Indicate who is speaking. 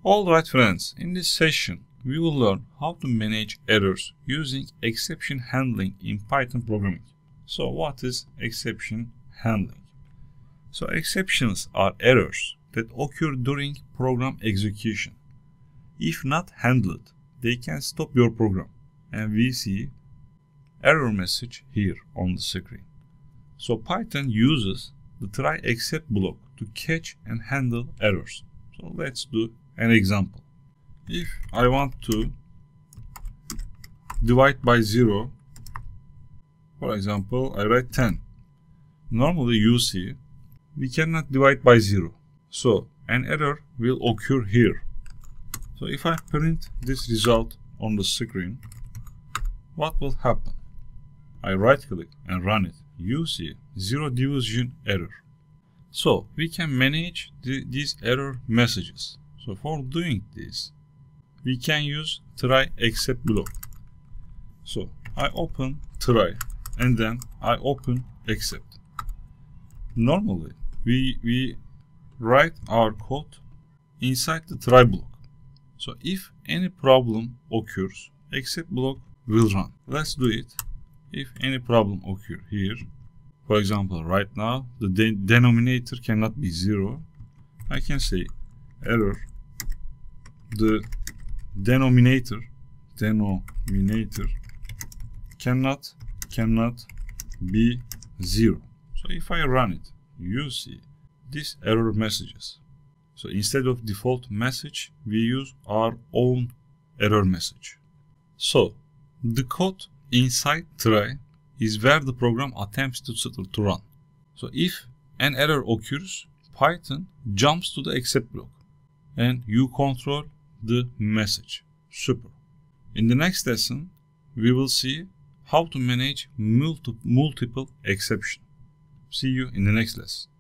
Speaker 1: Alright friends, in this session we will learn how to manage errors using exception handling in Python programming. So what is exception handling? So exceptions are errors that occur during program execution. If not handled, they can stop your program, and we see error message here on the screen. So Python uses the try except block to catch and handle errors. So let's do an example. If I want to divide by 0, for example, I write 10. Normally you see we cannot divide by 0. So an error will occur here. So if I print this result on the screen, what will happen? I right click and run it. You see 0 division error. So we can manage these error messages. So for doing this, we can use try except block. So I open try and then I open except. Normally we write our code inside the try block. So if any problem occurs, except block will run. Let's do it. If any problem occurs here, for example, right now the denominator cannot be 0, I can say error the denominator cannot be 0. So if I run it, you see these error messages. So instead of default message, we use our own error message. So the code inside try is where the program attempts to run. So if an error occurs, Python jumps to the except block and you control the message. Super. In the next lesson, we will see how to manage multiple exceptions. See you in the next lesson.